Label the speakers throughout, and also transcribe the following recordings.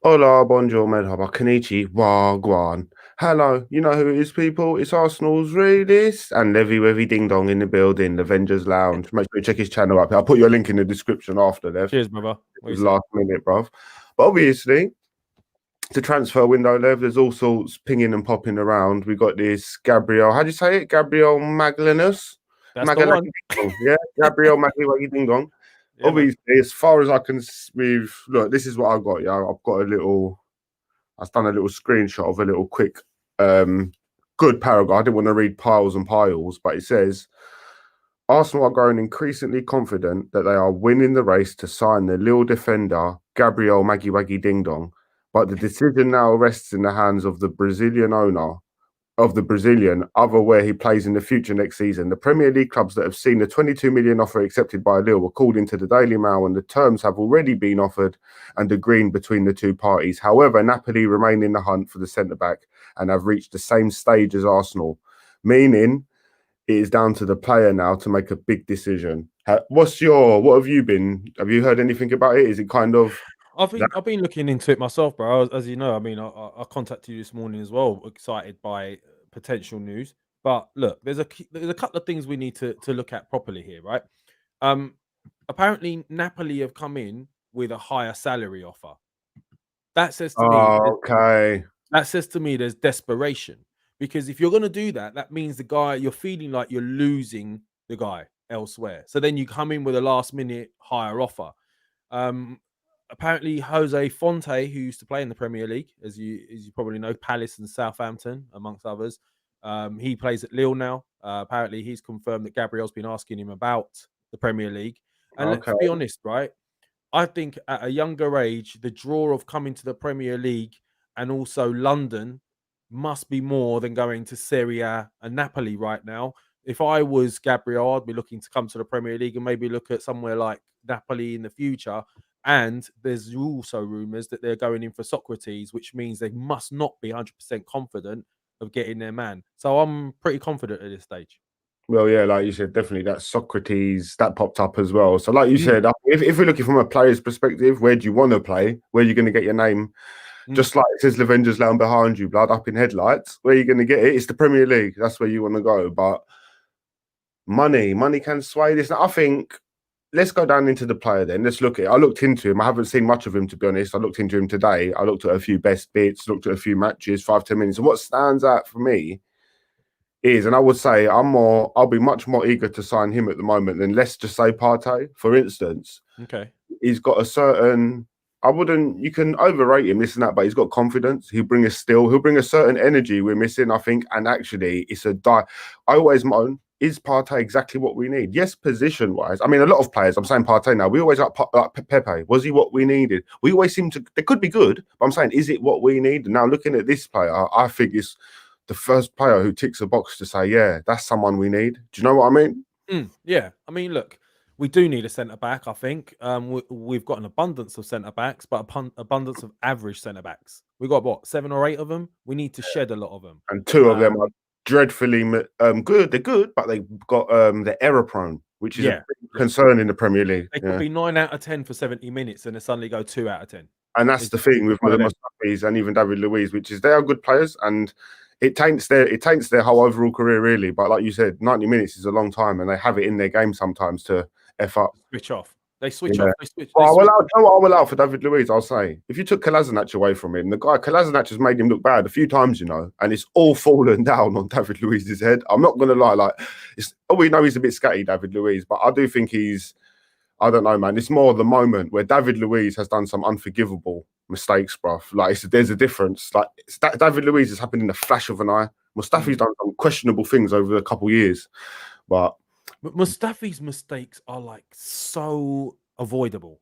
Speaker 1: Hola, bonjour, merhaba, konnichi, wagwan. Hello, you know who it is, people? It's Arsenal's realist and Levy Wevy Ding Dong in the building, the Avengers Lounge. Make sure you check his channel up. I'll put your link in the description after, Lev.
Speaker 2: Cheers, brother.
Speaker 1: It
Speaker 2: What you
Speaker 1: was
Speaker 2: say?
Speaker 1: last minute, bruv. But obviously, the transfer window, Lev, there's all sorts pinging and popping around. We got this Gabriel, how do you say it? Gabriel Maglanus?
Speaker 2: That's the
Speaker 1: Magalhaes
Speaker 2: one.
Speaker 1: Ding Dong. Yeah, Gabriel Maggy Waggy Ding Dong.
Speaker 2: Yeah, man.
Speaker 1: Obviously, as far as I can, with look, this is what I got. Yeah, I've got a little. I've done a little screenshot of a little quick, good paragraph. I didn't want to read piles and piles, but it says Arsenal are growing increasingly confident that they are winning the race to sign the Lille defender Gabriel Maggy Waggy Ding Dong, but the decision now rests in the hands of the Brazilian owner of the Brazilian, other where he plays in the future next season. The Premier League clubs that have seen the 22 million offer accepted by Lille were called into the Daily Mail, and the terms have already been offered and agreed between the two parties. However, Napoli remain in the hunt for the centre back and have reached the same stage as Arsenal, meaning it is down to the player now to make a big decision. What have you been? Have you heard anything about it? Is it kind of
Speaker 2: I've
Speaker 1: that?
Speaker 2: been I've been looking into it myself, bro. As you know, I mean, I contacted you this morning as well, excited by potential news. But look, there's a couple of things we need to look at properly here, right? Um, Apparently Napoli have come in with a higher salary offer. That says to me,
Speaker 1: Oh, okay.
Speaker 2: that says to me there's desperation, because if you're going to do that, that means the guy, you're feeling like you're losing the guy elsewhere. So then you come in with a last minute higher offer. Um, Apparently Jose Fonte, who used to play in the Premier League, as you probably know, Palace and Southampton, amongst others, he plays at Lille now. Apparently he's confirmed that Gabriel's been asking him about the Premier League. And let's
Speaker 1: Okay.
Speaker 2: be honest, right? I think at a younger age, the draw of coming to the Premier League and also London must be more than going to Serie A and Napoli right now. If I was Gabriel, I'd be looking to come to the Premier League and maybe look at somewhere like Napoli in the future. And there's also rumours that they're going in for Socrates, which means they must not be 100% confident of getting their man. So I'm pretty confident at this stage.
Speaker 1: Well, yeah, like you said, definitely that Socrates that popped up as well. So, like you
Speaker 2: Mm,
Speaker 1: said, if we're looking from a player's perspective, where do you want to play? Where are you going to get your name?
Speaker 2: mm.
Speaker 1: Just like it says Lavenger's Lounge behind you, blood up in headlights. Where are you going to get it? It's the Premier League. That's where you want to go. But money can sway this. I think let's go down into the player then. Let's look at it. I looked into him. I haven't seen much of him, to be honest. I looked into him today. I looked at a few best bits, looked at a few matches, 5, 10 minutes. And what stands out for me is, and I would say I'll be much more eager to sign him at the moment than let's just say Partey, for instance.
Speaker 2: Okay.
Speaker 1: He's got a certain, I wouldn't, you can overrate him, this and that, but he's got confidence. He'll bring a certain energy we're missing, I think. And actually, I always moan, is Partey exactly what we need? Yes, position wise. I mean, a lot of players, I'm saying Partey now, we always like Pepe. Was he what we needed? We always seem to, they could be good, but I'm saying, is it what we need? And now looking at this player, I think it's the first player who ticks a box to say, yeah, that's someone we need. Do you know what I mean?
Speaker 2: Yeah, I mean, look, we do need a centre back. I think we've got an abundance of centre backs, but abundance of average centre backs. We've got what, 7 or 8 of them. We need to shed a lot of them.
Speaker 1: And two of them
Speaker 2: Um,
Speaker 1: are dreadfully good. They're good, but they've got the error prone, which is a
Speaker 2: yeah,
Speaker 1: big
Speaker 2: yeah.
Speaker 1: concern in the Premier League.
Speaker 2: They could
Speaker 1: Yeah.
Speaker 2: be 9 out of 10 for 70 minutes, and they suddenly go 2 out of 10.
Speaker 1: And that's
Speaker 2: It's
Speaker 1: the thing with
Speaker 2: one of
Speaker 1: the
Speaker 2: them.
Speaker 1: Mustafis and even David Luiz, which is they are good players and it taints their whole overall career really. But like you said, 90 minutes is a long time, and they have it in their game sometimes to f up.
Speaker 2: Switch off. They switch
Speaker 1: Yeah.
Speaker 2: off. They switch. They
Speaker 1: Well,
Speaker 2: switch.
Speaker 1: you know what I will allow for David Luiz, I'll say. If you took Kolasinac away from him, the guy Kolasinac has made him look bad a few times, and it's all fallen down on David Luiz's head. I'm not gonna lie, we know he's a bit scatty, David Luiz, but I do think I don't know, man. It's more the moment where David Luiz has done some unforgivable mistakes, bruv. There's a difference. David Luiz has happened in the flash of an eye. Mustafi's
Speaker 2: Mm.
Speaker 1: done some questionable things over a couple of years, but
Speaker 2: But Mustafi's mistakes are like so avoidable,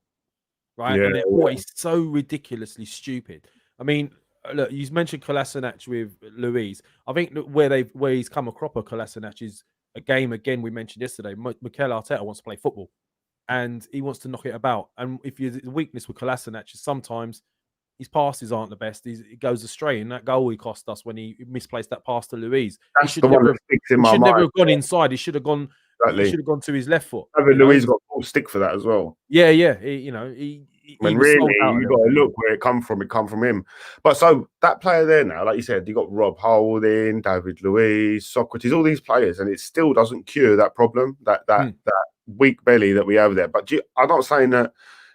Speaker 2: right?
Speaker 1: yeah,
Speaker 2: And they're always so ridiculously stupid. I mean, look, you mentioned Kolasinac with Louise. I think where he's come a cropper, Kolasinac, is a game again we mentioned yesterday. Mikel Arteta wants to play football, and he wants to knock it about. And if you the weakness with Kolasinac is sometimes his passes aren't the best. He goes astray, and that goal he cost us when he misplaced that pass to Louise. He
Speaker 1: that's
Speaker 2: should
Speaker 1: the one
Speaker 2: never
Speaker 1: that
Speaker 2: have.
Speaker 1: sticks in
Speaker 2: He
Speaker 1: my
Speaker 2: should never
Speaker 1: mind.
Speaker 2: have gone inside. He should have gone. He
Speaker 1: Exactly.
Speaker 2: should have gone to his left foot.
Speaker 1: David Luiz got full stick for that as well.
Speaker 2: Yeah, yeah. He he
Speaker 1: When
Speaker 2: was
Speaker 1: really
Speaker 2: sold out a
Speaker 1: you
Speaker 2: little
Speaker 1: got to
Speaker 2: bit.
Speaker 1: look where it come from. It come from him. But so that player there now, like you said, you got Rob Holding, David Luiz, Socrates, all these players, and it still doesn't cure that problem, that weak belly that we have there. But I'm not saying that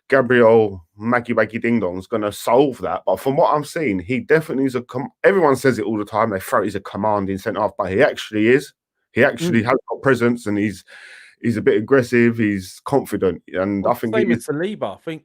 Speaker 1: Gabriel Maggy Ding Dong's going to solve that. But from what I'm seeing, he definitely is everyone says it all the time. They throw he's a commanding centre half, but he actually is. He actually has got presence, and he's a bit aggressive. He's confident, and
Speaker 2: Well,
Speaker 1: I think
Speaker 2: same
Speaker 1: it
Speaker 2: as
Speaker 1: is.
Speaker 2: Saliba. I think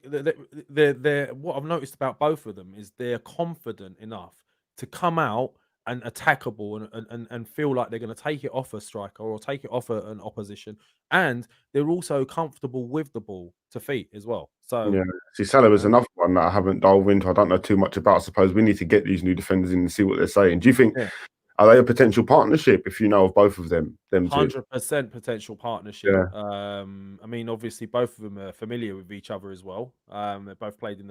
Speaker 2: they're what I've noticed about both of them is they're confident enough to come out and attack a ball and feel like they're going to take it off a striker or take it off an opposition, and they're also comfortable with the ball to feet as well. So
Speaker 1: Yeah, see,
Speaker 2: you
Speaker 1: Salah's
Speaker 2: know,
Speaker 1: another one that I haven't delved into. I don't know too much about. I suppose we need to get these new defenders in and see what they're saying. Do you think
Speaker 2: yeah.
Speaker 1: are they a potential partnership if you know of both of them? Them two.
Speaker 2: 100% potential partnership.
Speaker 1: Yeah,
Speaker 2: I mean, obviously, both of them are familiar with each other as well. They both played in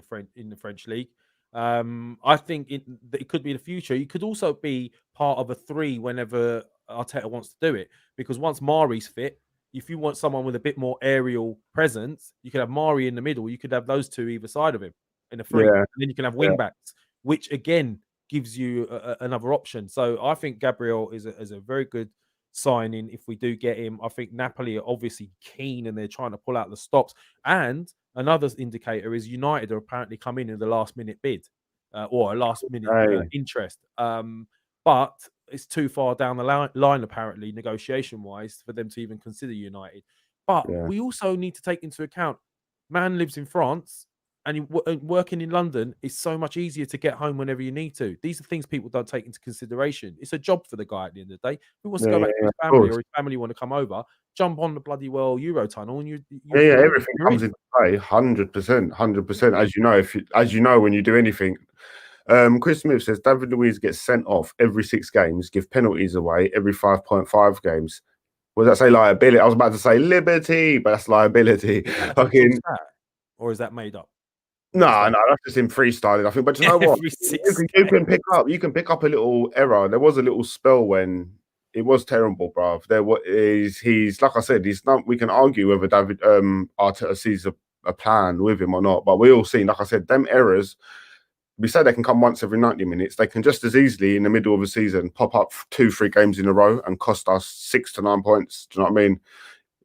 Speaker 2: the French league. I think it could be the future. You could also be part of a three whenever Arteta wants to do it, because once Mari's fit, if you want someone with a bit more aerial presence, you could have Mari in the middle. You could have those two either side of him in a three,
Speaker 1: yeah,
Speaker 2: and then you can have
Speaker 1: yeah,
Speaker 2: wing backs, which again gives you another option. So I think Gabriel is a very good signing if we do get him. I think Napoli are obviously keen and they're trying to pull out the stops. And another indicator is United are apparently coming in the last minute bid or a last minute
Speaker 1: hey,
Speaker 2: interest. But it's too far down the line, apparently, negotiation wise, for them to even consider United. But
Speaker 1: yeah,
Speaker 2: we also need to take into account man lives in France and working in London is so much easier to get home whenever you need to. These are things people don't take into consideration. It's a job for the guy at the end of the day. Who wants to go
Speaker 1: yeah,
Speaker 2: back to
Speaker 1: yeah,
Speaker 2: his
Speaker 1: of
Speaker 2: family
Speaker 1: course.
Speaker 2: or his family want to come over, jump on the bloody well Eurotunnel and
Speaker 1: Yeah, yeah,
Speaker 2: you're
Speaker 1: everything
Speaker 2: you're
Speaker 1: comes
Speaker 2: in.
Speaker 1: into play. 100%, 100%. As you know, when you do anything. Chris Smith says David Luiz gets sent off every 6 games, give penalties away every 5.5 games. What does that say? Liability. I was about to say liberty, but that's liability.
Speaker 2: Is that official
Speaker 1: Fucking
Speaker 2: stat or is that made up? Is
Speaker 1: no,
Speaker 2: that
Speaker 1: no, that's just him freestyling. I think, but you know what?
Speaker 2: every six
Speaker 1: You can
Speaker 2: games?
Speaker 1: pick up a little error. There was a little spell when it was terrible, bruv. He's like I said, he's not. We can argue whether David Arteta sees a plan with him or not, but we all seen, like I said, them errors. We say they can come once every 90 minutes. They can just as easily in the middle of a season pop up 2-3 games in a row and cost us 6 to 9 points. Do you know what I mean?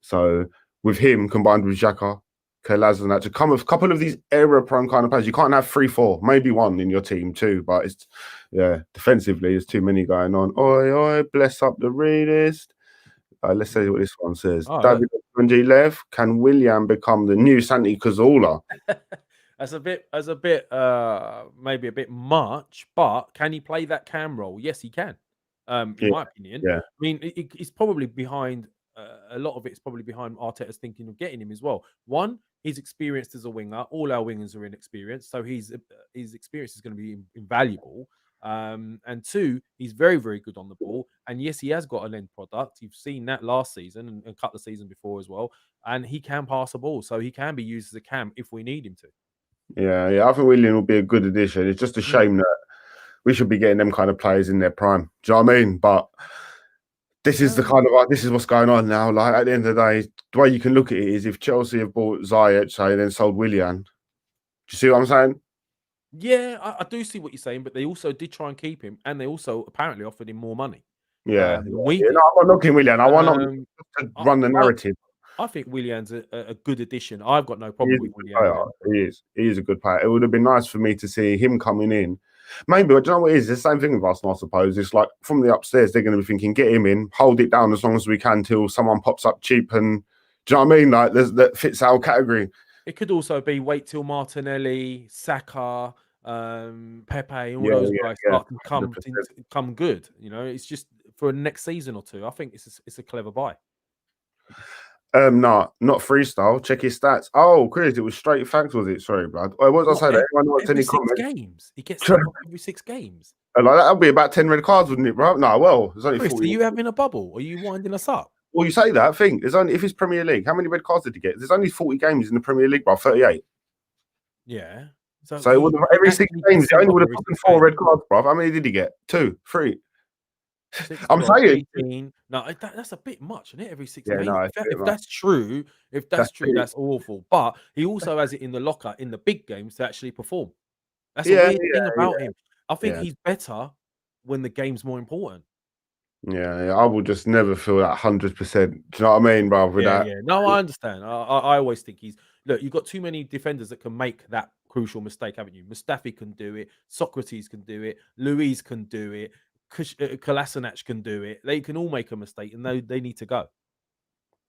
Speaker 1: So with him combined with Xhaka, Kelaz and that to come with a couple of these error-prone kind of players. You can't have 3-4, maybe one in your team too, but it's defensively there's too many going on. Oi, oi, bless up the readest. Let's see what this one says.
Speaker 2: Oh, look.
Speaker 1: David Bunji Lev, can William become the new Santi Cazorla?
Speaker 2: As a bit maybe a bit much, but can he play that cam role? Yes, he can. In
Speaker 1: Yeah,
Speaker 2: my opinion.
Speaker 1: yeah,
Speaker 2: I mean, it's probably behind a lot of it's probably behind Arteta's thinking of getting him as well. One, he's experienced as a winger. All our wingers are inexperienced, so his experience is going to be invaluable. And two, he's very, very good on the ball. And yes, he has got an end product. You've seen that last season and a couple of seasons before as well. And he can pass a ball, so he can be used as a cam if we need him to.
Speaker 1: yeah. I think William will be a good addition. It's just a
Speaker 2: Mm.
Speaker 1: shame that we should be getting them kind of players in their prime. Do you know what I mean? But this is the
Speaker 2: Um,
Speaker 1: kind of this is what's going on now. Like at the end of the day, the way you can look at it is if Chelsea have bought Ziyech, say, and then sold Willian. Do you see what I'm saying?
Speaker 2: yeah, I do see what you're saying, but they also did try and keep him, and they also apparently offered him more money
Speaker 1: Yeah,
Speaker 2: than we
Speaker 1: yeah. No,
Speaker 2: did.
Speaker 1: I'm not looking Willian. I want
Speaker 2: Um,
Speaker 1: to
Speaker 2: I,
Speaker 1: run the
Speaker 2: I,
Speaker 1: narrative.
Speaker 2: I think Willian's a good addition. I've got no
Speaker 1: He
Speaker 2: problem
Speaker 1: is a
Speaker 2: with
Speaker 1: good
Speaker 2: Willian
Speaker 1: player.
Speaker 2: going.
Speaker 1: He is. He is a good player. It would have been nice for me to see him coming in. Maybe, but do you know what it is? It's the same thing with Arsenal, I suppose. It's like from the upstairs, they're going to be thinking, get him in, hold it down as long as we can till someone pops up cheap. And do you know what I mean? Like that fits our category.
Speaker 2: It could also be wait till Martinelli, Saka, Pepe, all
Speaker 1: Yeah,
Speaker 2: those
Speaker 1: yeah,
Speaker 2: guys
Speaker 1: yeah.
Speaker 2: start to
Speaker 1: 100%.
Speaker 2: come good. You know, it's just for the next season or two. I think it's a clever buy.
Speaker 1: No, not freestyle. Check his stats. Oh, Chris, it was straight facts, was it? Sorry, blood. Oh, what was I
Speaker 2: What,
Speaker 1: saying? Anyone wants
Speaker 2: every
Speaker 1: any
Speaker 2: six
Speaker 1: comments?
Speaker 2: games? He gets sent off every 6 games.
Speaker 1: Like that'll be about 10 red cards, wouldn't it, bro? No, well, there's only
Speaker 2: Chris,
Speaker 1: 40.
Speaker 2: are you having a bubble? Are you winding us up?
Speaker 1: Well, you say that. Think there's only if it's Premier League, how many red cards did he get? There's only 40 games in the Premier League, bro. 38.
Speaker 2: Yeah. So
Speaker 1: So it would have,
Speaker 2: he
Speaker 1: every six
Speaker 2: actually gets
Speaker 1: games, he
Speaker 2: sent
Speaker 1: only
Speaker 2: off
Speaker 1: would have
Speaker 2: every
Speaker 1: taken
Speaker 2: six
Speaker 1: 4
Speaker 2: games.
Speaker 1: red cards, bro. How many did he get? 2, 3.
Speaker 2: 6,
Speaker 1: I'm
Speaker 2: 12,
Speaker 1: saying,
Speaker 2: 18. No, that's a bit much, isn't it? Every 6
Speaker 1: yeah,
Speaker 2: games.
Speaker 1: no, it's a bit
Speaker 2: If
Speaker 1: much.
Speaker 2: that's true,
Speaker 1: That's big.
Speaker 2: that's awful. But he also has it in the locker in the big games to actually perform. That's a
Speaker 1: Yeah,
Speaker 2: weird thing about him. I think
Speaker 1: yeah,
Speaker 2: he's better when the game's more important.
Speaker 1: yeah. I will just never feel that 100%. Do you know what I mean, bro? With
Speaker 2: Yeah,
Speaker 1: that,
Speaker 2: yeah. No, I understand. I always think he's look. You've got too many defenders that can make that crucial mistake, haven't you? Mustafi can do it. Socrates can do it. Louise can do it. Kolasinac can do it. They can all make a mistake, and they need to go.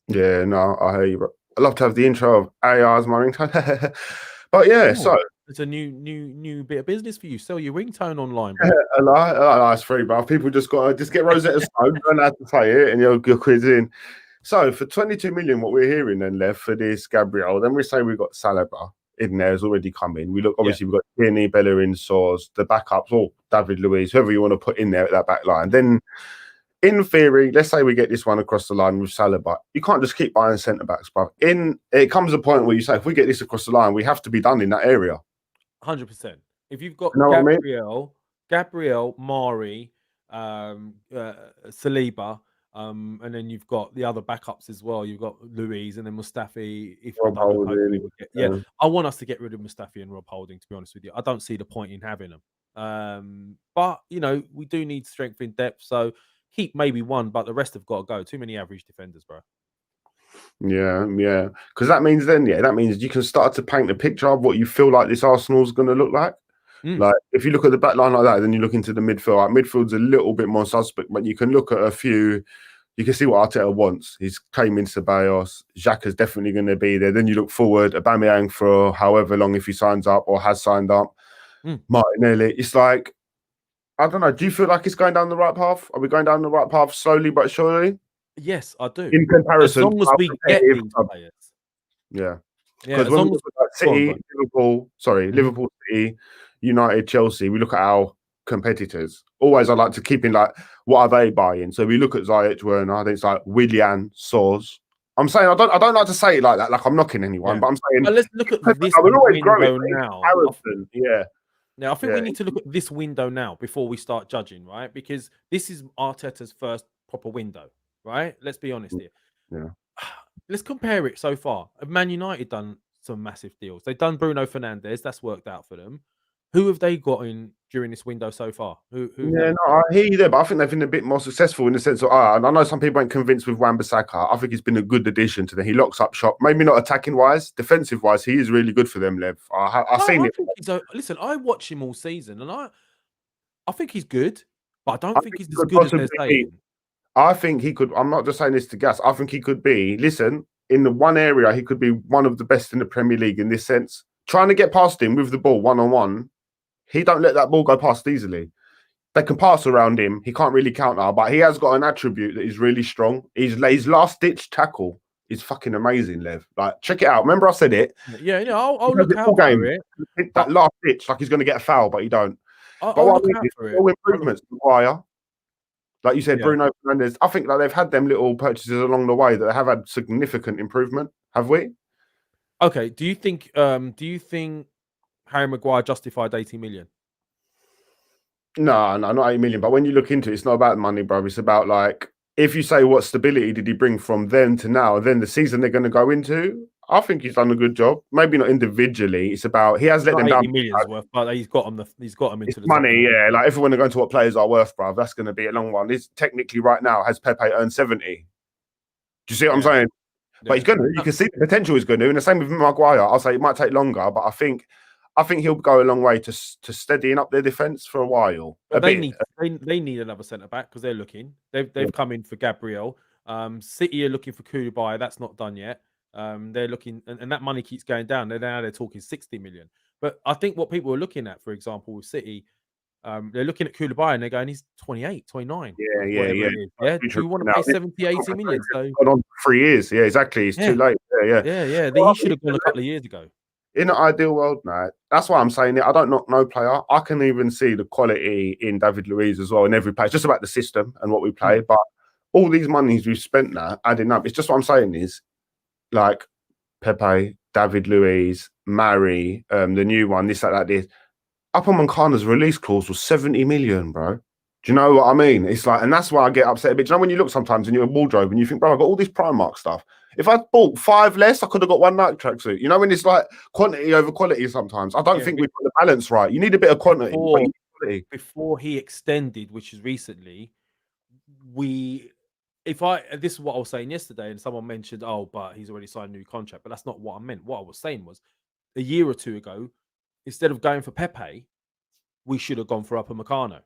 Speaker 1: yeah, no, I hear you, bro. I love to have the intro of AI as my ringtone. But yeah,
Speaker 2: Oh,
Speaker 1: so
Speaker 2: it's a new bit of business for you. Sell your ringtone online, bro.
Speaker 1: a nice free, bro. People just got to get Rosetta Stone, learn how to say it, and you're quiz in. So for 22 million, what we're hearing then left for this Gabriel, then we say we've got Saliba in there has already come in. We look
Speaker 2: Yeah,
Speaker 1: obviously we've got Tierney, Bellerin, Soares, the backups, or David Luiz, whoever you want to put in there at that back line. Then in theory, let's say we get this one across the line with Saliba. You can't just keep buying centre backs, bro. It comes a point where you say if we get this across the line, we have to be done in that area.
Speaker 2: 100%. If you've got
Speaker 1: You know what I mean?
Speaker 2: Gabriel, Mari, Saliba, and then you've got the other backups as well. You've got Louise and then Mustafi. If we
Speaker 1: Rob
Speaker 2: don't look, hopefully
Speaker 1: Holding,
Speaker 2: we get. Yeah, I want us to get rid of Mustafi and Rob Holding. To be honest with you, I don't see the point in having them. But we do need strength in depth. So keep maybe one, but the rest have got to go. Too many average defenders, bro.
Speaker 1: yeah. Because that means then, that means you can start to paint a picture of what you feel like this Arsenal's going to look like.
Speaker 2: Mm.
Speaker 1: Like if you look at the back line like that, then you look into the midfield. Like, midfield's a little bit more suspect, but you can look at a few. You can see what Arteta wants. He's came in Ceballos. Xhaka's definitely going to be there. Then you look forward, Aubameyang for however long if he signs up or has signed up. Martinelli. It's like, I don't know. Do you feel like it's going down the right path? Are we going down the right path slowly but surely?
Speaker 2: Yes, I do.
Speaker 1: In
Speaker 2: As
Speaker 1: comparison,
Speaker 2: long as
Speaker 1: to
Speaker 2: we
Speaker 1: our
Speaker 2: get
Speaker 1: competitive
Speaker 2: these
Speaker 1: clubs.
Speaker 2: players.
Speaker 1: Yeah.
Speaker 2: Yeah,
Speaker 1: Because
Speaker 2: as
Speaker 1: when we
Speaker 2: long as
Speaker 1: look at
Speaker 2: go on,
Speaker 1: City, Liverpool, City, United, Chelsea, we look at our competitors. Always, I like to keep in like, what are they buying? So we look at Ziyech, Werner. I think it's like Willian, Soares. I'm saying I don't like to say it like that, like I'm knocking anyone,
Speaker 2: Yeah.
Speaker 1: but I'm saying
Speaker 2: But let's look at this
Speaker 1: we're always growing.
Speaker 2: window
Speaker 1: But in
Speaker 2: now.
Speaker 1: comparison, yeah,
Speaker 2: Now, I think we
Speaker 1: yeah,
Speaker 2: need to look at this window now before we start judging, right? Because this is Arteta's first proper window, right? Let's be honest here.
Speaker 1: yeah.
Speaker 2: Let's compare it so far. Have Man United done some massive deals? They've done Bruno Fernandes. That's worked out for them. Who have they got in during this window so far? Who have
Speaker 1: Yeah,
Speaker 2: they?
Speaker 1: no, I hear you there, but I think they've been a bit more successful in the sense of, and I know some people ain't convinced with Wan-Bissaka. I think he's been a good addition to them. He locks up shop, maybe not attacking wise, defensive wise, he is really good for them, Lev. I've seen
Speaker 2: I
Speaker 1: it.
Speaker 2: think he's listen. I watch him all season, and I think he's good, but I
Speaker 1: I
Speaker 2: don't think
Speaker 1: think
Speaker 2: he's
Speaker 1: he
Speaker 2: as
Speaker 1: could
Speaker 2: good as they're
Speaker 1: possibly be.
Speaker 2: saying.
Speaker 1: I think he could. I'm not just saying this to gas. I think he could be. Listen, in the one area, he could be one of the best in the Premier League in this sense. Trying to get past him with the ball one on one, he don't let that ball go past easily. They can pass around him. He can't really counter, but he has got an attribute that is really strong. His last ditch tackle is fucking amazing, Lev. Like, check it out. Remember I said it?
Speaker 2: Yeah,
Speaker 1: He
Speaker 2: I'll
Speaker 1: does
Speaker 2: look
Speaker 1: it all
Speaker 2: out for
Speaker 1: game.
Speaker 2: it,
Speaker 1: Hit
Speaker 2: but
Speaker 1: that last ditch like he's going to get a foul, but he don't. But
Speaker 2: I'll
Speaker 1: what I
Speaker 2: look
Speaker 1: mean
Speaker 2: out
Speaker 1: is
Speaker 2: for it.
Speaker 1: all improvements. Maguire, like you said,
Speaker 2: Yeah.
Speaker 1: Bruno Fernandes. I think like they've had them little purchases along the way that have had significant improvement. Have we?
Speaker 2: Okay. Do you think Harry Maguire justified 80 million?
Speaker 1: No, not 8 million. But when you look into it, it's not about money, bro. It's about like if you say what stability did he bring from then to now, then the season they're going to go into. I think he's done a good job. Maybe not individually. It's about he has let
Speaker 2: Not
Speaker 1: them down.
Speaker 2: 80 million's worth, but he's got them
Speaker 1: It's
Speaker 2: into the top
Speaker 1: money,
Speaker 2: four.
Speaker 1: yeah. Like if we're going to go into what players are worth, bro, that's going to be a long one. This technically right now has Pepe earned 70. Do you see what I'm
Speaker 2: Yeah.
Speaker 1: saying? But he's
Speaker 2: Yeah.
Speaker 1: going to. You can see the potential he's going to. And the same with Maguire. I'll say it might take longer, but I think he'll go a long way to steadying up their defense for a while.
Speaker 2: But
Speaker 1: A bit.
Speaker 2: they need another centre back because they're looking. They've come in for Gabriel. City are looking for Koulibaly. That's not done yet. They're looking, and that money keeps going down. They're talking 60 million. But I think what people are looking at, for example, with City, they're looking at Koulibaly and they're going, he's 28, 29, whatever it is. Yeah. Do you want to pay 70, 80 million? So
Speaker 1: Gone on 3 years. Yeah, exactly. It's too late. Yeah.
Speaker 2: Yeah. He should have gone a couple of years ago.
Speaker 1: In an ideal world, now, that's why I'm saying it. I don't knock no player. I can even see the quality in David Luiz as well in every play. It's just about the system and what we play. But all these monies we've spent now adding up. It's just what I'm saying is like Pepe, David Luiz, Mari, the new one, this, that, this. Upper Mancana's release clause was 70 million, bro. Do you know what I mean? It's like, and that's why I get upset a bit. Do you know when you look sometimes in your wardrobe and you think, bro, I got all this Primark stuff. If I bought 5 less, I could have got one Nike tracksuit. You know, when it's like quantity over quality sometimes. I don't
Speaker 2: Yeah,
Speaker 1: think we've got the balance right. You need a bit of quantity, but
Speaker 2: before
Speaker 1: you need quality.
Speaker 2: before he extended, which is recently, we if I this is what I was saying yesterday, and someone mentioned, oh, but he's already signed a new contract. But that's not what I meant. What I was saying was a year or two ago, instead of going for Pepe, we should have gone for Upamecano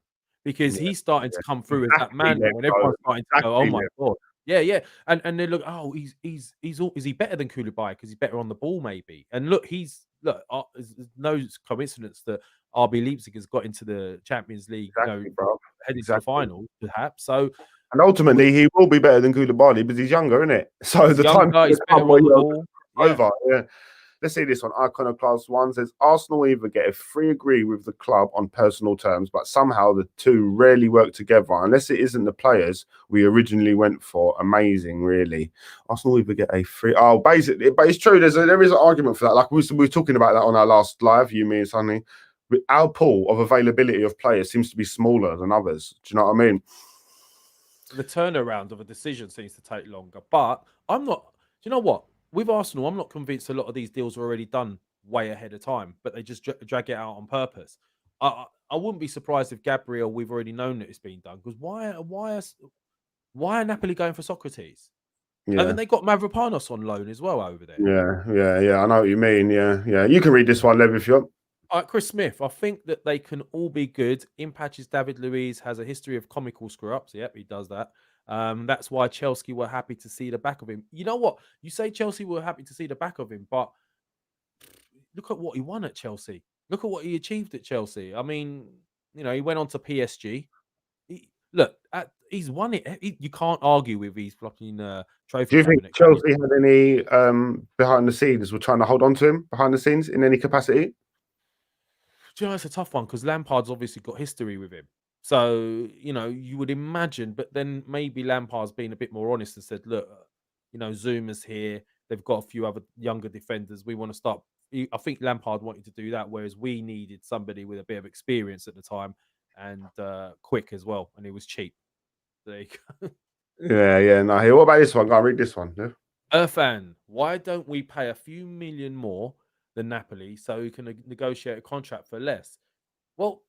Speaker 2: because
Speaker 1: Yeah,
Speaker 2: he's starting to
Speaker 1: yeah.
Speaker 2: come through as that
Speaker 1: Exactly,
Speaker 2: man now, and
Speaker 1: bro.
Speaker 2: everyone's starting to go, "Oh
Speaker 1: Exactly,
Speaker 2: my
Speaker 1: yeah.
Speaker 2: god, yeah, yeah," and they look, "Oh, is he better than Koulibaly because he's better on the ball, maybe?" And look, there's no coincidence that RB Leipzig has got into the Champions League,
Speaker 1: Exactly, bro.
Speaker 2: headed to the
Speaker 1: Exactly.
Speaker 2: final, perhaps. So
Speaker 1: And ultimately, he will be better than Koulibaly because he's younger, isn't it? So
Speaker 2: he's
Speaker 1: the time
Speaker 2: younger, he's better on the ball. Yeah,
Speaker 1: over. Yeah. Let's see this one. Iconoclast 1 says Arsenal either get a free agree with the club on personal terms, but somehow the two rarely work together unless it isn't the players we originally went for. Amazing, really. Arsenal either get a free. Oh, basically, but it's true. There is an argument for that. Like we were talking about that on our last live, you, me, and Sonny. Our pool of availability of players seems to be smaller than others. Do you know what I mean?
Speaker 2: the turnaround of a decision seems to take longer, but I'm not. Do you know what? With Arsenal, I'm not convinced a lot of these deals are already done way ahead of time, but they just drag it out on purpose. I wouldn't be surprised if Gabriel, we've already known that it's been done because why are Napoli going for Socrates?
Speaker 1: Yeah.
Speaker 2: Haven't they got Mavropanos on loan as well over there?
Speaker 1: Yeah. I know what you mean. Yeah. You can read this one, Lev, if you want.
Speaker 2: Chris Smith, I think that they can all be good. In patches, David Luiz has a history of comical screw ups. Yep, he does that. That's why Chelsea were happy to see the back of him. You know what? You say Chelsea were happy to see the back of him, but look at what he won at Chelsea. Look at what he achieved at Chelsea. I mean, he went on to PSG. He's won it. You can't argue with his fucking trophy
Speaker 1: Do you think
Speaker 2: cabinet, can you?
Speaker 1: Chelsea had any behind the scenes were trying to hold on to him behind the scenes in any capacity?
Speaker 2: Do you know, it's a tough one because Lampard's obviously got history with him. So, you would imagine, but then maybe Lampard's been a bit more honest and said, look, Zuma's here. They've got a few other younger defenders. We want to start. I think Lampard wanted to do that, whereas we needed somebody with a bit of experience at the time and quick as well. And it was cheap. There you go.
Speaker 1: Yeah. No, here. What about this one? Go on, read this one. Yeah.
Speaker 2: Irfan, why don't we pay a few million more than Napoli so we can negotiate a contract for less? Well,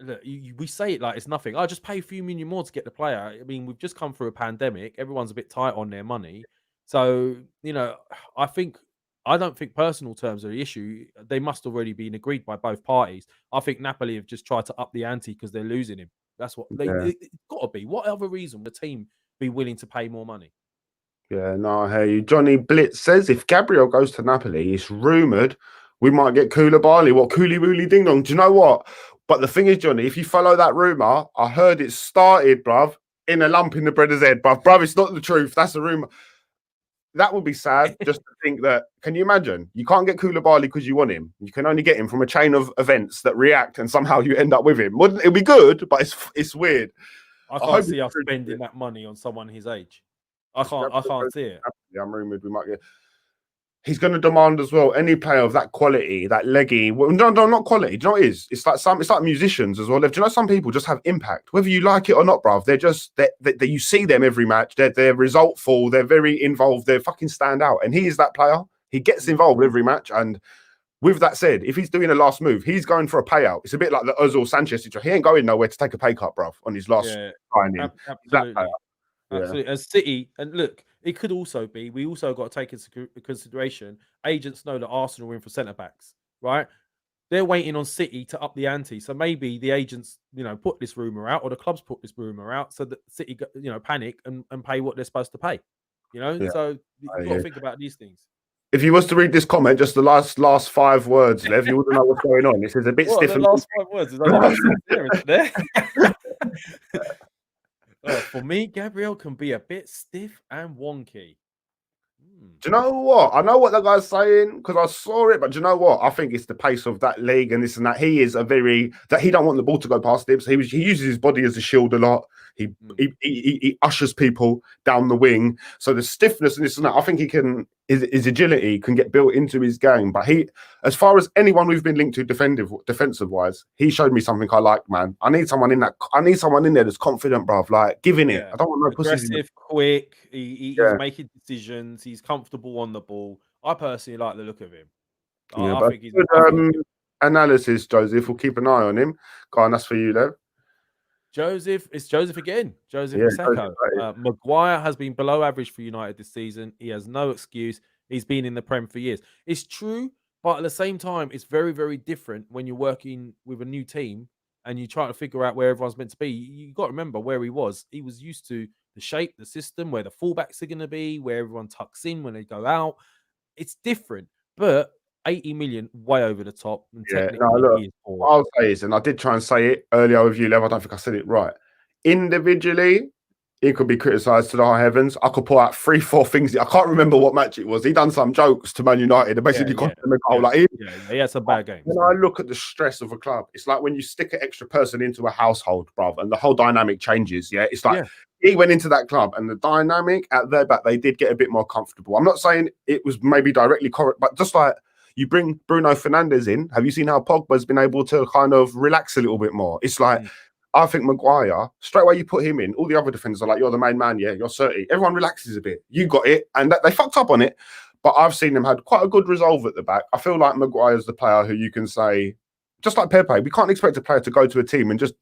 Speaker 2: look, we say it like it's nothing. I just pay a few million more to get the player. I mean, we've just come through a pandemic. Everyone's a bit tight on their money. So, I don't think personal terms are the issue. They must already been agreed by both parties. I think Napoli have just tried to up the ante because they're losing him. That's what
Speaker 1: Yeah.
Speaker 2: it's got to be. What other reason would the team be willing to pay more money?
Speaker 1: Yeah, no, I hear you. Johnny Blitz says if Gabriel goes to Napoli, it's rumoured we might get Koulibaly. What, Cooley Woolly Ding Dong? Do you know what? But the thing is, Johnny, if you follow that rumour, I heard it started, bruv, in a lump in the breader's head, bruv. Bruv, it's not the truth. That's a rumour. That would be sad just to think that. Can you imagine? You can't get Koulibaly because you want him. You can only get him from a chain of events that react and somehow you end up with him. Wouldn't it be good? But it's weird.
Speaker 2: I
Speaker 1: I
Speaker 2: can't
Speaker 1: hope
Speaker 2: see us
Speaker 1: it's
Speaker 2: spending that money on someone his age. I can't see it.
Speaker 1: I'm rumoured we might get. He's going to demand as well any player of that quality, that leggy. Well, no, not quality. Do you know what it is? It's like musicians as well. Do you know some people just have impact, whether you like it or not, bruv? They're just that you see them every match. They're resultful. They're very involved. They fucking stand out. And he is that player. He gets involved every match. And with that said, if he's doing a last move, he's going for a payout. It's a bit like the Ozil Sanchez situation. He ain't going nowhere to take a pay cut, bruv, on his last signing. That player.
Speaker 2: Absolutely.
Speaker 1: Yeah.
Speaker 2: Absolutely. As City, and look, it could also be, we also got to take into consideration, agents know that Arsenal are in for centre backs, right? They're waiting on City to up the ante. So maybe the agents, put this rumour out, or the clubs put this rumour out so that City, panic and pay what they're supposed to pay.
Speaker 1: Yeah.
Speaker 2: So you've got to think about these things.
Speaker 1: If you was to read this comment, just the last 5 words, Lev, you wouldn't know what's going on. This is a bit stiff.
Speaker 2: The last 5 words is a lot of sincerity there. For me, Gabriel can be a bit stiff and wonky.
Speaker 1: Do you know what? I know what that guy's saying because I saw it, but do you know what? I think it's the pace of that league and this and that. He is that he don't want the ball to go past him. So he uses his body as a shield a lot. He ushers people down the wing. So the stiffness and this and that, I think he can. his agility can get built into his game. But he, as far as anyone we've been linked to defensive wise, he showed me something I like, man. I need someone in there that's confident, bruv. Like giving it.
Speaker 2: Yeah.
Speaker 1: I don't want no pussies.
Speaker 2: Aggressive, quick. He's
Speaker 1: Yeah,
Speaker 2: making decisions. He's comfortable on the ball. I personally like the look of him.
Speaker 1: yeah.
Speaker 2: I
Speaker 1: But
Speaker 2: think he's.
Speaker 1: good
Speaker 2: I think
Speaker 1: analysis, Joseph. We'll keep an eye on him. Go on, that's for you, Lev.
Speaker 2: Joseph, it's Joseph again. Joseph
Speaker 1: Yeah, Joseph,
Speaker 2: Maseko. Maguire has been below average for United this season. He has no excuse. He's been in the Prem for years. It's true, but at the same time, it's very, very different when you're working with a new team and you try to figure out where everyone's meant to be. You got to remember where he was. He was used to the shape, the system, where the fullbacks are going to be, where everyone tucks in when they go out. It's different, but 80 million way over the top, and
Speaker 1: yeah. No,
Speaker 2: technically
Speaker 1: look,
Speaker 2: he is
Speaker 1: what
Speaker 2: poor.
Speaker 1: I'll say is, and I did try and say it earlier with you, Lev. I don't think I said it right. Individually, he could be criticised to the high heavens. I could pull out 3, 4 things. I can't remember what match it was. He done some jokes to Man United and basically cost them a goal. Like,
Speaker 2: He had some bad games.
Speaker 1: when I look at the stress of a club, it's like when you stick an extra person into a household, bruv, and the whole dynamic changes. Yeah, it's like he went into that club and the dynamic at their back, they did get a bit more comfortable. I'm not saying it was maybe directly correct, but just like you bring Bruno Fernandes in, have you seen how Pogba's been able to kind of relax a little bit more? It's like, I think Maguire, straight away you put him in, all the other defenders are like, you're the main man, yeah, you're 30. Everyone relaxes a bit. You got it. And they fucked up on it. But I've seen them had quite a good resolve at the back. I feel like Maguire's the player who you can say, just like Pepe, we can't expect a player to go to a team and just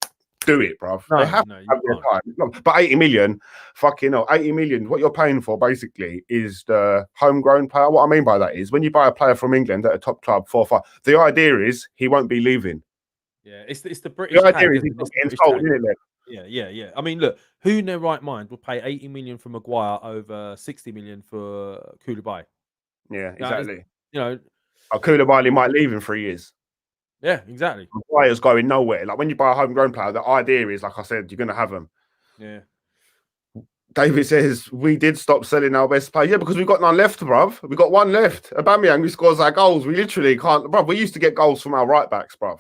Speaker 1: do it, bruv.
Speaker 2: No,
Speaker 1: they have to have their time. But 80 million, fucking hell, 80 million, what you're paying for basically is the homegrown player. What I mean by that is when you buy a player from England at a top club, 4-5, the idea is he won't be leaving.
Speaker 2: Yeah, it's the British tag, isn't it? It's
Speaker 1: sold, isn't it?
Speaker 2: Yeah. I mean, look, who in their right mind will pay 80 million for Maguire over 60 million for Koulibaly?
Speaker 1: Yeah, exactly.
Speaker 2: Koulibaly
Speaker 1: might leave in 3 years.
Speaker 2: Yeah, exactly.
Speaker 1: Maguire's going nowhere. Like when you buy a homegrown player, the idea is, like I said, you're going to have them.
Speaker 2: Yeah.
Speaker 1: David says we did stop selling our best player. Yeah, because we've got none left, bruv. We've got one left. Aubameyang, who scores our goals. We literally can't, bruv. We used to get goals from our right backs, bruv,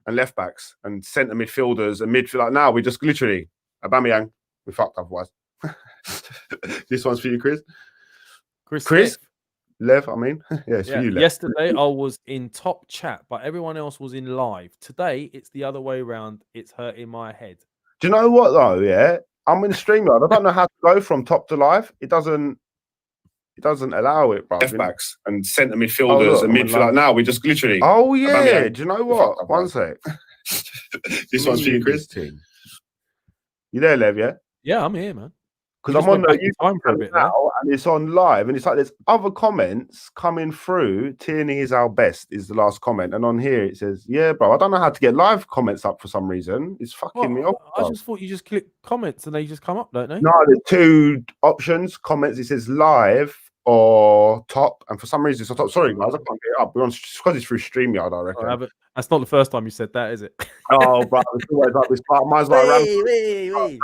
Speaker 1: and left backs and centre midfielders and midfield. Like now we just literally Aubameyang. We fucked otherwise. This one's for you, Chris. Chris. Lev, I mean, yes, for you, Lev.
Speaker 2: Yesterday I was in top chat, but everyone else was in live. Today it's the other way around. It's hurting my head.
Speaker 1: Do you know what though? Yeah, I'm in StreamYard. I don't know how to go from top to live. It doesn't allow it, bro.
Speaker 3: Left backs and centre midfielders and midfield. Like now we just literally.
Speaker 1: Oh yeah. Do you know what? One sec.
Speaker 3: This one's for you, Chris.
Speaker 1: You there, Lev? Yeah.
Speaker 2: Yeah, I'm here, man.
Speaker 1: Because I'm on the time for a bit now, and it's on live, and it's like there's other comments coming through. Tierney is our best is the last comment, and on here it says, "Yeah, bro, I don't know how to get live comments up for some reason. It's fucking me off."
Speaker 2: I just thought you just click comments and they just come up, don't they?
Speaker 1: No, there's 2 options. Comments. It says live or top, and for some reason it's on top. Sorry, guys, I can't get it up. We're on because it's through StreamYard, I reckon.
Speaker 2: That's not the first time you said that, is it?
Speaker 1: Oh, bro, it's always like this part. Mine's like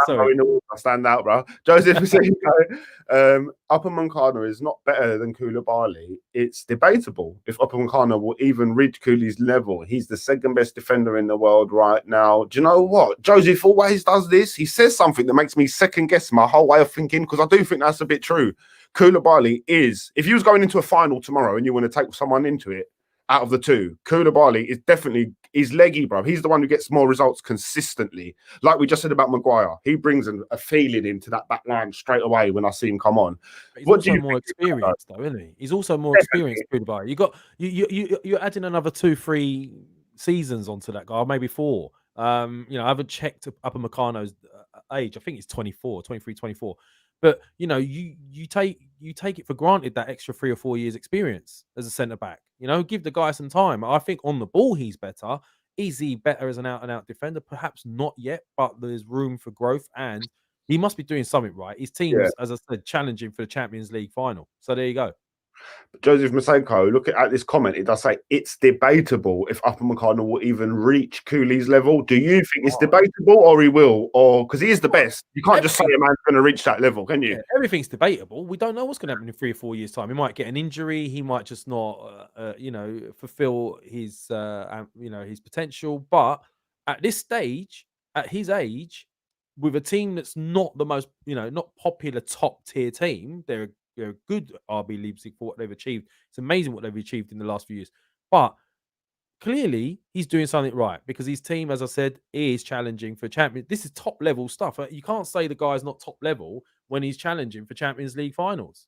Speaker 2: Sorry.
Speaker 1: I stand out, bro. Joseph is saying, Upper Moncada is not better than Koulibaly. It's debatable if Upper Moncada will even reach Cooley's level. He's the second best defender in the world right now. Do you know what? Joseph always does this. He says something that makes me second guess my whole way of thinking because I do think that's a bit true. Koulibaly is, if you was going into a final tomorrow and you want to take someone into it, out of the 2, Koulibaly is definitely leggy, bro. He's the one who gets more results consistently. Like we just said about Maguire, he brings a feeling into that back line straight away when I see him come on.
Speaker 2: He's also more experienced, though, isn't he? He's also more experienced, Koulibaly. You're adding another 2-3 seasons onto that guy, maybe 4. I haven't checked Upper Meccano's age. I think it's 24, 23, 24. But you take it for granted that extra 3 or 4 years experience as a centre back. Give the guy some time. I think on the ball he's better. Is he better as an out-and-out defender? Perhaps not yet, but there's room for growth, and he must be doing something right. His team's, as I said, challenging for the Champions League final. So there you go.
Speaker 1: Joseph Maseko, look at this comment. It does say it's debatable if Upper Moncada will even reach Cooley's level. Do you think it's debatable, or he will, or because he is the best? You can't just say a man's going to reach that level, can you?
Speaker 2: Yeah, everything's debatable. We don't know what's going to happen in 3 or 4 years' time. He might get an injury. He might just not, fulfill his, his potential. But at this stage, at his age, with a team that's not the most, not popular top tier team, they're good RB Leipzig for what they've achieved. It's amazing what they've achieved in the last few years. But clearly, he's doing something right because his team, as I said, is challenging for Champions. This is top level stuff. You can't say the guy's not top level when he's challenging for Champions League finals.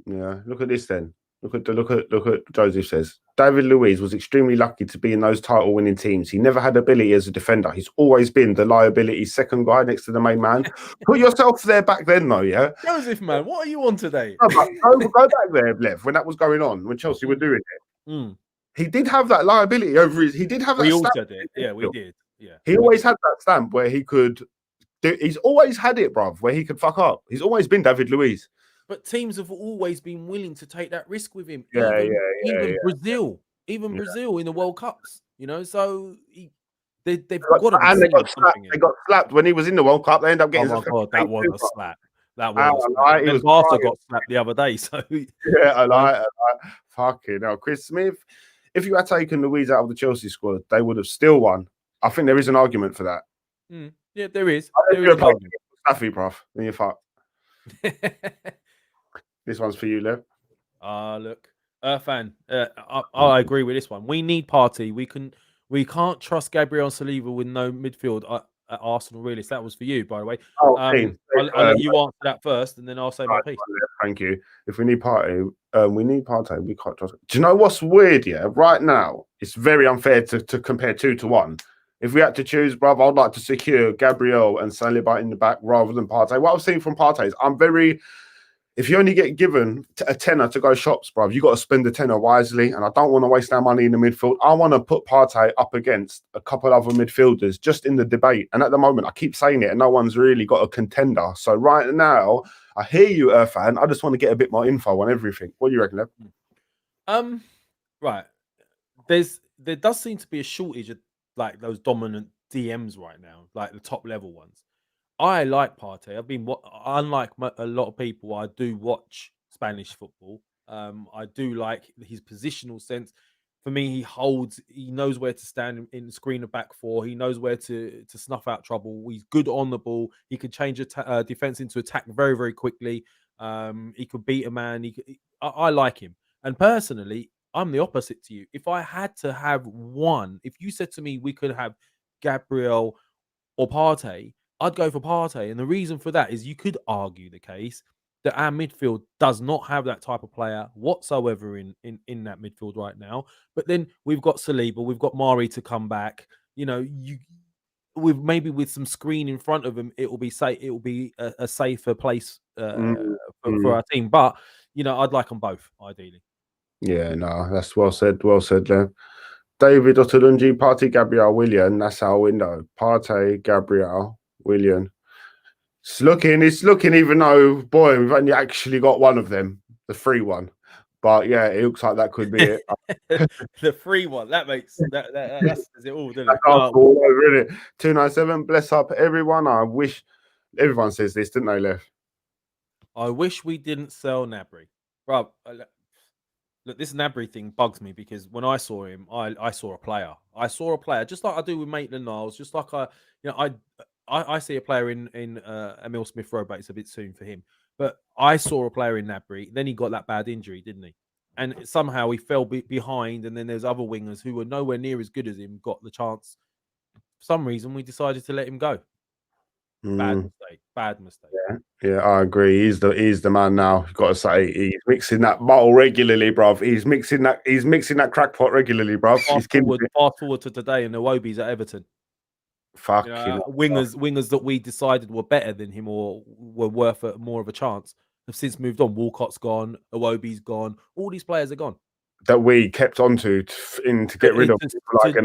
Speaker 1: Yeah, look at this then. Look at Joseph says. David Luiz was extremely lucky to be in those title-winning teams. He never had ability as a defender. He's always been the liability second guy next to the main man. Put yourself there back then, though, yeah?
Speaker 2: Joseph, man, what are you on today?
Speaker 1: No, but go back there, Lev, when that was going on, when Chelsea were doing it. He did have that liability over his... He did have that
Speaker 2: We
Speaker 1: stamp.
Speaker 2: also did. Yeah, we did. Yeah.
Speaker 1: He always had that stamp where he could... He's always had it, bruv, where he could fuck up. He's always been David Luiz.
Speaker 2: But teams have always been willing to take that risk with him.
Speaker 1: Yeah,
Speaker 2: even Brazil, Brazil in the World Cups, so they've got to.
Speaker 1: And they got slapped when he was in the World Cup. They ended up getting.
Speaker 2: Oh my god, that was a slap. That
Speaker 1: was.
Speaker 2: And Barca got slapped the other day. So
Speaker 1: yeah, I like. Fucking hell, Chris Smith. If you had taken Luiz out of the Chelsea squad, they would have still won. I think there is an argument for that.
Speaker 2: Yeah, there is.
Speaker 1: Staffy, bruv. Then you're fucked. This one's for you, Lev.
Speaker 2: Look, Fan. I agree with this one. We need Partey. We can't trust Gabriel and Saliba with no midfield at Arsenal. Really, that was for you, by the way. I'll let you answer that first, and then I'll say my piece.
Speaker 1: Thank you. If we need Partey, we need Partey. We can't trust. Do you know what's weird? Yeah, right now it's very unfair to compare 2 to 1. If we had to choose, bruv, I'd like to secure Gabriel and Saliba in the back rather than Partey. What I've seen from Partey is if you only get given a tenner to go shops, bruv, you got to spend the tenner wisely. And I don't want to waste our money in the midfield. I want to put Partey up against a couple other midfielders just in the debate. And at the moment, I keep saying it and no one's really got a contender. So right now, I hear you, Fan. I just want to get a bit more info on everything. What do you reckon, Lev?
Speaker 2: Right. There does seem to be a shortage of like those dominant DMs right now, like the top level ones. I like Partey. Unlike a lot of people, I do watch Spanish football. I do like his positional sense. For me, he knows where to stand in the screen of back 4. He knows where to snuff out trouble. He's good on the ball. He can change defense into attack very, very quickly. He could beat a man. I like him. And personally, I'm the opposite to you. If I had to have one, if you said to me we could have Gabriel or Partey, I'd go for Partey. And the reason for that is you could argue the case that our midfield does not have that type of player whatsoever in that midfield right now. But then we've got Saliba, we've got Mari to come back. With some screen in front of him, it will be safe. It will be a safer place for our team. But I'd like them both ideally.
Speaker 1: Yeah, no, that's well said. Well said, Lev. David Ottolungi, Partey, Gabriel, Willian. That's our window. Partey, Gabriel, Willian. It's looking, even though, boy, we've only actually got one of them, the free one. But yeah, it looks like that could be it.
Speaker 2: The free one. That makes that says it all, doesn't it?
Speaker 1: All over, isn't it? 297. Bless up everyone. I wish everyone says this, didn't they, Lev?
Speaker 2: I wish we didn't sell Gnabry. Bro, look, this Gnabry thing bugs me because when I saw him, I saw a player. I saw a player just like I do with Maitland-Niles, just like I see a player in Emil Smith-Rowe, but it's a bit soon for him. But I saw a player in Gnabry. Then he got that bad injury, didn't he? And somehow he fell behind. And then there's other wingers who were nowhere near as good as him got the chance. For some reason, we decided to let him go. Bad mistake.
Speaker 1: Yeah, I agree. He's the man now. You've got to say he's mixing that bottle regularly, bruv. He's mixing that crackpot regularly, bruv.
Speaker 2: Fast forward to today, and the Wobies at Everton. Wingers that we decided were better than him or were worth more of a chance have since moved on. Walcott's gone, Iwobi's gone. All these players are gone.
Speaker 1: That we kept on to get rid of.
Speaker 2: Let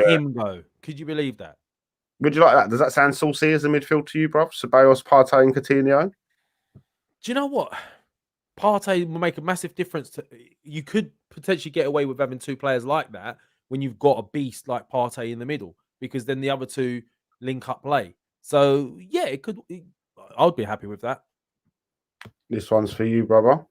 Speaker 2: him go. Could you believe that?
Speaker 1: Would you like that? Does that sound saucy as a midfield to you, bruv? Ceballos, Partey, and Coutinho?
Speaker 2: Do you know what? Partey will make a massive difference. You could potentially get away with having 2 players like that when you've got a beast like Partey in the middle, because then the other 2 link up play. So yeah, it could. I'd be happy with that.
Speaker 1: This one's for you, brother.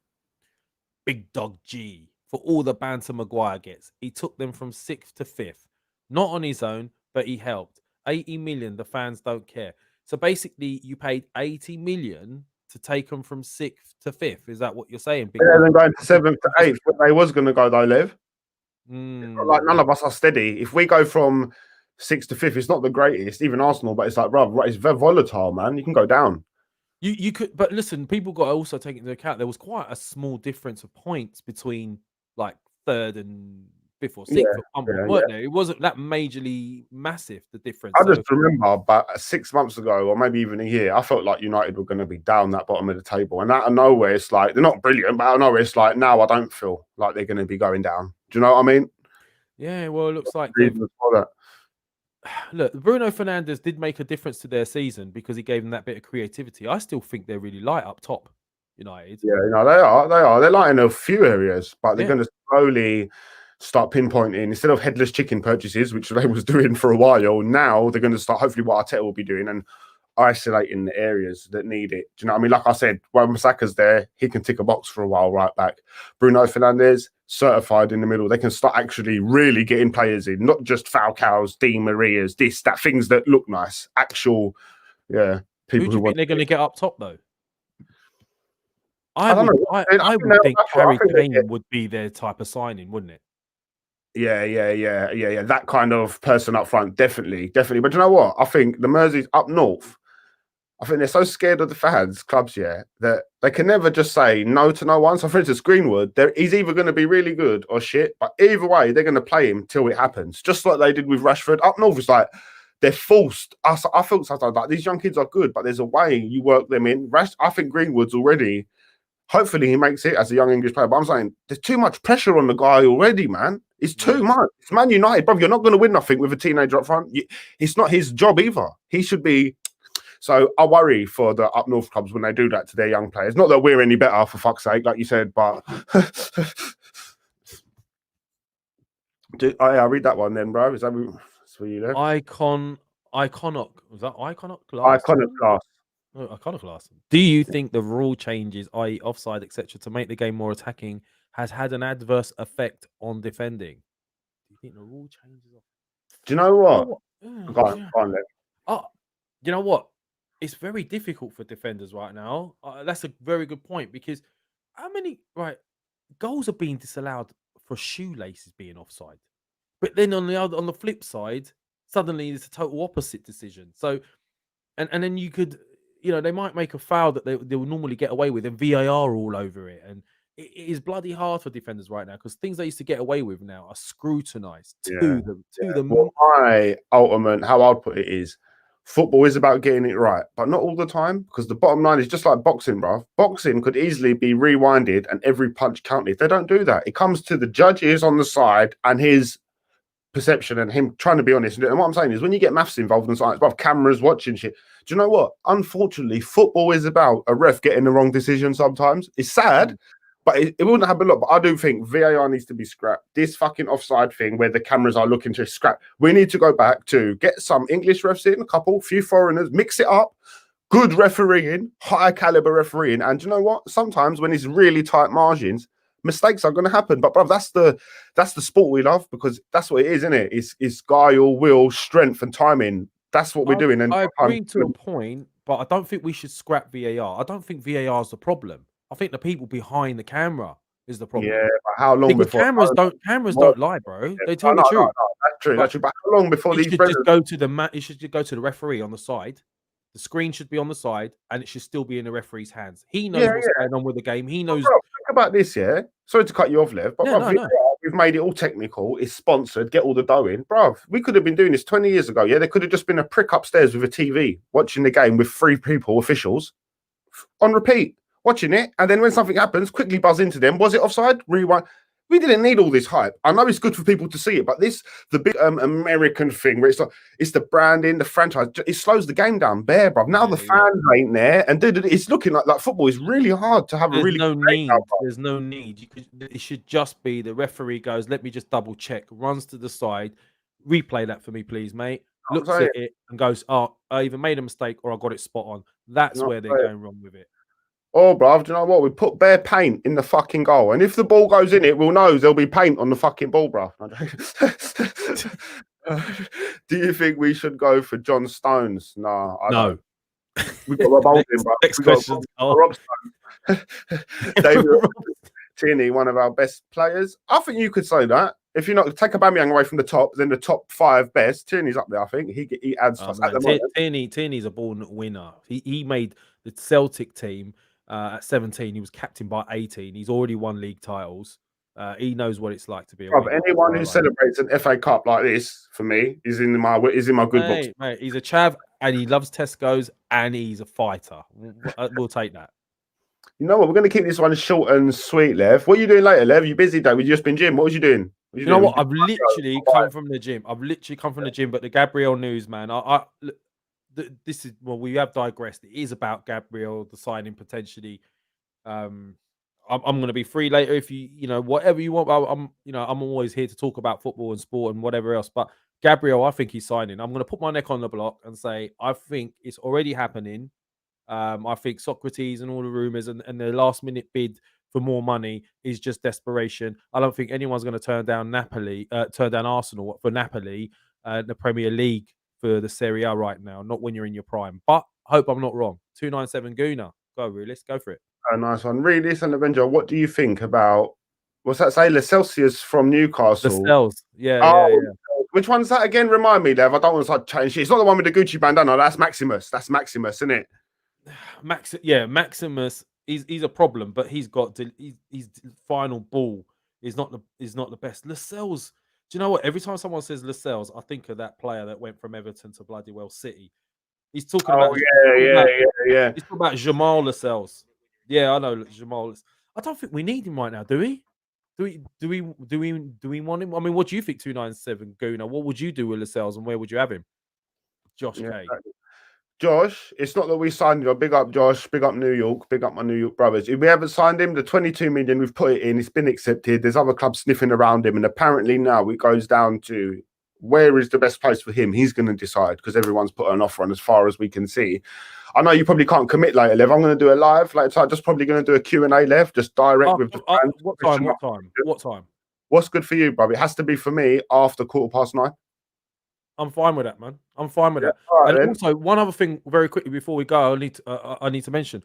Speaker 2: Big Dog G. For all the banter Maguire gets, he took them from 6th to 5th. Not on his own, but he helped. 80 million, the fans don't care. So basically, you paid 80 million to take them from 6th to 5th. Is that what you're saying?
Speaker 1: Yeah, then going to 7th to 8th, where they was going to go though, Liv. Like none of us are steady. If we go from 6th to 5th, it's not the greatest, even Arsenal, but it's like, bro, it's very volatile, man. You can go down.
Speaker 2: You could, but listen, people got to also take into account there was quite a small difference of points between like 3rd and 5th or 6th at one point, weren't there? It wasn't that majorly massive, the difference.
Speaker 1: I just remember about 6 months ago, or maybe even a year, I felt like United were going to be down that bottom of the table. And out of nowhere, it's like, they're not brilliant, but out of nowhere, it's like, now I don't feel like they're going to be going down. Do you know what I mean?
Speaker 2: Yeah, well, it looks like look, Bruno Fernandes did make a difference to their season because he gave them that bit of creativity. I still think they're really light up top, United.
Speaker 1: Yeah, no, they are. They're light in a few areas, but they're going to slowly start pinpointing, instead of headless chicken purchases, which they was doing for a while. Now they're going to start, hopefully, what Arteta will be doing and isolating the areas that need it. Do you know what I mean? Like I said, when Masaka's there, he can tick a box for a while right back. Bruno Fernandes, certified in the middle. They can start actually really getting players in, not just Falcao's, Di Maria's, that things that look nice. Actual, people
Speaker 2: who think they're going to get up top though? I would think Harry Kane would be their type of signing, wouldn't it?
Speaker 1: Yeah. That kind of person up front, definitely. But you know what? I think the Merseys up north, I think they're so scared of the fans, clubs, that they can never just say no to no one. So, for instance, Greenwood, he's either going to be really good or shit, but either way, they're going to play him till it happens. Just like they did with Rashford. Up north, it's like they're forced. I felt sometimes like these young kids are good, but there's a way you work them in. I think Greenwood's already. Hopefully, he makes it as a young English player. But I'm saying there's too much pressure on the guy already, man. It's too much. It's Man United, bro. You're not going to win nothing with a teenager up front. It's not his job either. He should be. So I worry for the up north clubs when they do that to their young players. Not that we're any better, for fuck's sake, like you said, but I read that one then, bro. Is that where you live?
Speaker 2: Was that Iconoclast?
Speaker 1: Iconoclast.
Speaker 2: Oh, Iconoclast. Do you think the rule changes, i.e., offside, etc., to make the game more attacking, has had an adverse effect on defending? Do you think the rule changes?
Speaker 1: Do you know what? Go on, then.
Speaker 2: You know what? It's very difficult for defenders right now. That's a very good point because how many goals are being disallowed for shoelaces being offside, but then on the flip side, suddenly it's a total opposite decision. So, and then you could, they might make a foul that they will normally get away with, and VAR all over it, and it is bloody hard for defenders right now because things they used to get away with now are scrutinized to them.
Speaker 1: Well, my ultimate, how I'd put it is, football is about getting it right, but not all the time, because the bottom line is just like boxing, bro. Boxing could easily be rewinded and every punch counted. They don't do that. It comes to the judges on the side and his perception and him trying to be honest. And what I'm saying is when you get maths involved in science, bro, cameras watching shit, do you know what? Unfortunately, football is about a ref getting the wrong decision sometimes. It's sad, but it wouldn't happen a lot. But I do think VAR needs to be scrapped. This fucking offside thing where the cameras are looking to scrap. We need to go back to get some English refs in, few foreigners, mix it up. Good refereeing, high caliber refereeing. And you know what? Sometimes when it's really tight margins, mistakes are going to happen. But bro, that's the sport we love, because that's what it is, isn't it? It's guile, will, strength, and timing. That's what we're doing. And
Speaker 2: I agree to a point, but I don't think we should scrap VAR. I don't think VAR is the problem. I think the people behind the camera is the problem.
Speaker 1: Yeah, but how long before
Speaker 2: cameras don't lie, bro? They tell the truth.
Speaker 1: No, that's true. But how long before these?
Speaker 2: You should just go to the referee on the side. The screen should be on the side, and it should still be in the referee's hands. He knows what's going on with the game. He knows.
Speaker 1: Bro, think about this, yeah. Sorry to cut you off, Lev, but we've made it all technical. It's sponsored. Get all the dough in, bro. We could have been doing this 20 years ago. Yeah, there could have just been a prick upstairs with a TV watching the game with 3 people, officials, on repeat, watching it, and then when something happens, quickly buzz into them. Was it offside? Rewind. We didn't need all this hype. I know it's good for people to see it, but the big American thing where it's the branding, the franchise, it slows the game down bare, bro. Now the fans ain't there, and it's looking like football is really hard to have. There's
Speaker 2: no need. It should just be the referee goes, let me just double check, runs to the side, replay that for me, please, mate. Looks at it and goes, oh, I either made a mistake or I got it spot on. That's where they're going wrong with it.
Speaker 1: Oh, bruv, do you know what? We put bare paint in the fucking goal. And if the ball goes in it, we'll know there'll be paint on the fucking ball, bruv. Do you think we should go for John Stones? No. We got Rob Holding, bro.
Speaker 2: Next
Speaker 1: We got
Speaker 2: question.
Speaker 1: Rob David Tierney, one of our best players. I think you could say that. If you not take Aubameyang away from the top, then the top 5 best, Tierney's up there. I think he adds to us at the moment.
Speaker 2: Tierney's a born winner. He made the Celtic team at 17. He was captain by 18. He's already won league titles. He knows what it's like to be a winner.
Speaker 1: Anyone who celebrates an FA Cup like this, for me, is in my good books.
Speaker 2: Mate, he's a chav, and he loves Tesco's, and he's a fighter. We'll take that.
Speaker 1: You know what? We're going to keep this one short and sweet, Lev. What are you doing later, Lev? You busy, Dave? You just been gym. What was you doing?
Speaker 2: You know what? I've literally come from the gym. But the Gabriel news, man. This is we have digressed. It is about Gabriel, the signing potentially. I'm going to be free later if you whatever you want. I'm always here to talk about football and sport and whatever else. But Gabriel, I think he's signing. I'm going to put my neck on the block and say I think it's already happening. I think Socrates and all the rumors and the last minute bid for more money is just desperation. I don't think anyone's going to turn down Arsenal for Napoli, the Premier League for the Serie A right now. Not when you're in your prime. But I hope I'm not wrong. 297 Guna. Go, Realist. Go for it.
Speaker 1: Oh, nice one. Realist and Avenger, what do you think about, what's that say? Celsius from Newcastle.
Speaker 2: Lascelles. Yeah.
Speaker 1: Which one's that again? Remind me, Lev. I don't want to change shit. It's not the one with the Gucci bandana. That's Maximus. That's Maximus, isn't it?
Speaker 2: Maximus. He's a problem, but he's got his final ball is not the best. Lascelles. Do you know what? Every time someone says Lascelles, I think of that player that went from Everton to bloody well City. He's talking about
Speaker 1: yeah.
Speaker 2: He's talking about Jamal Lascelles. Yeah, I know Jamal. I don't think we need him right now, do we? Do we want him? I mean, what do you think? 297 Guna. What would you do with Lascelles, and where would you have him? Josh K.
Speaker 1: Exactly. Josh, it's not that we signed him. Big up Josh, big up New York, big up my New York brothers. If we haven't signed him, the 22 million we've put it in, it's been accepted. There's other clubs sniffing around him, and apparently now it goes down to where is the best place for him. He's going to decide because everyone's put an offer on as far as we can see. I know you probably can't commit later, Lev. I'm going to do it live. Like, so I'm just probably going to do a Q&A, Lev, just direct with the fans.
Speaker 2: What time?
Speaker 1: What's good for you, brother? It has to be for me after 9:15.
Speaker 2: I'm fine with that, man. I'm fine with that.
Speaker 1: Right,
Speaker 2: and
Speaker 1: then.
Speaker 2: Also, one other thing, very quickly before we go, I need to mention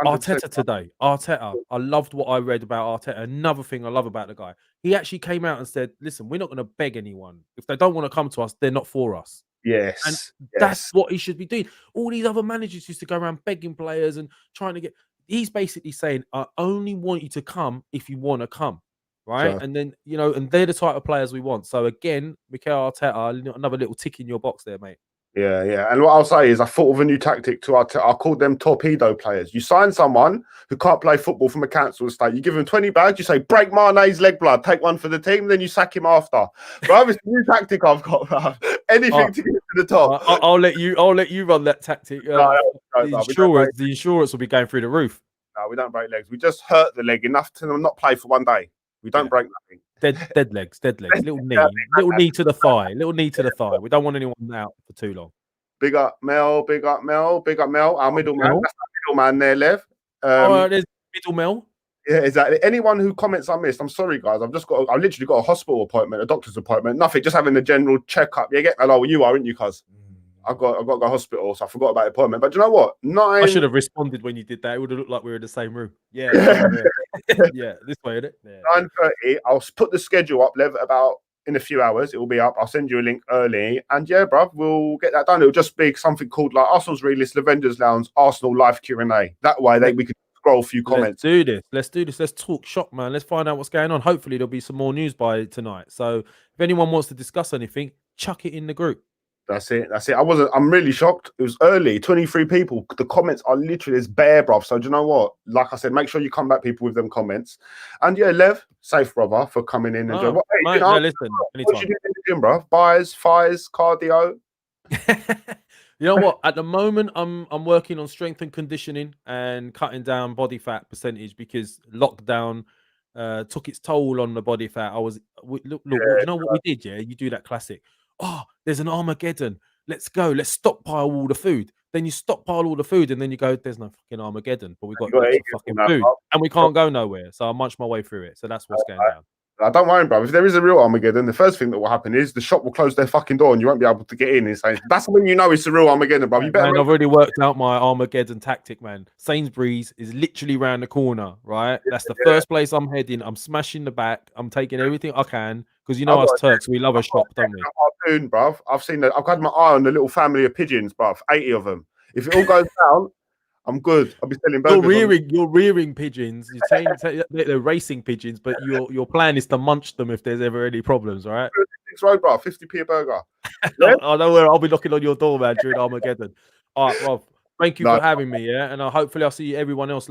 Speaker 2: 100%. Arteta today. Arteta, I loved what I read about Arteta. Another thing I love about the guy, he actually came out and said, "Listen, we're not going to beg anyone. If they don't want to come to us, they're not for us."
Speaker 1: Yes,
Speaker 2: and that's what he should be doing. All these other managers used to go around begging players and trying to get. He's basically saying, "I only want you to come if you want to come." Right. Sure. And then, and they're the type of players we want. So again, Mikel Arteta, another little tick in your box there, mate.
Speaker 1: Yeah. And what I'll say is I thought of a new tactic to Arteta. I called them torpedo players. You sign someone who can't play football from a council estate. You give him 20 bags, you say, break Mane's leg blood, take one for the team, then you sack him after. Bro, it's a new tactic I've got, bro. Anything to get to the top.
Speaker 2: I'll let you run that tactic. The insurance will be going through the roof.
Speaker 1: No, we don't break legs. We just hurt the leg enough to not play for one day. We don't break nothing.
Speaker 2: Dead legs. Little knee to the thigh. We don't want anyone out for too long.
Speaker 1: Big up Mel. Our middleman. That's our middleman there, Lev.
Speaker 2: There's middle Mel.
Speaker 1: Yeah, exactly. Anyone who comments I missed, I'm sorry, guys. I literally got a hospital appointment, a doctor's appointment, nothing, just having a general checkup. Yeah, hello, you are, aren't you, cuz? I got to go to hospital, so I forgot about the appointment. But you know what?
Speaker 2: I should have responded when you did that. It would have looked like we were in the same room. Yeah. Yeah, this way, isn't it? Yeah.
Speaker 1: 9:30. I'll put the schedule up, Lev, about in a few hours. It will be up. I'll send you a link early. And yeah, bruv, we'll get that done. It'll just be something called like Arsenal's Realist, Lavender's Lounge, Arsenal Live Q&A. That way we can scroll a few comments.
Speaker 2: Let's do this. Let's talk shop, man. Let's find out what's going on. Hopefully there'll be some more news by tonight. So if anyone wants to discuss anything, chuck it in the group.
Speaker 1: That's it. I'm really shocked. It was early, 23 people. The comments are literally, it's bare, bruv. So do you know what? Like I said, make sure you come back, people, with them comments. And yeah, Lev, safe, brother, for coming in and doing what?
Speaker 2: Mate, listen,
Speaker 1: what you doing in the gym, bruv? Buys, fires, cardio?
Speaker 2: You know what? At the moment, I'm working on strength and conditioning and cutting down body fat percentage because lockdown took its toll on the body fat. You know what we did? Yeah, you do that classic. Oh, there's an Armageddon. Let's go. Let's stockpile all the food. Then you stockpile all the food, and then you go, there's no fucking Armageddon, but we've got lots of fucking food, and we can't go nowhere. So I munch my way through it. So that's what's going down.
Speaker 1: Don't worry, bro. If there is a real Armageddon, the first thing that will happen is the shop will close their fucking door and you won't be able to get in. That's when you know it's a real Armageddon, bro. You better.
Speaker 2: Man, I've already worked out my Armageddon tactic, man. Sainsbury's is literally round the corner, right? That's the first place I'm heading. I'm smashing the back. I'm taking everything I can because you know us Turks, we love a shop, don't we?
Speaker 1: Soon, bruv. I've had my eye on the little family of pigeons, bruv. 80 of them. If it all goes down, I'm good. I'll be selling burgers.
Speaker 2: You're rearing pigeons. You're saying they're racing pigeons, but your plan is to munch them if there's ever any problems, right?
Speaker 1: Road, bruv. 50p a burger.
Speaker 2: Yeah? I know where I'll be knocking on your door, man, during Armageddon. All right, Rob. Thank you for having me, yeah, and hopefully I'll see everyone else later.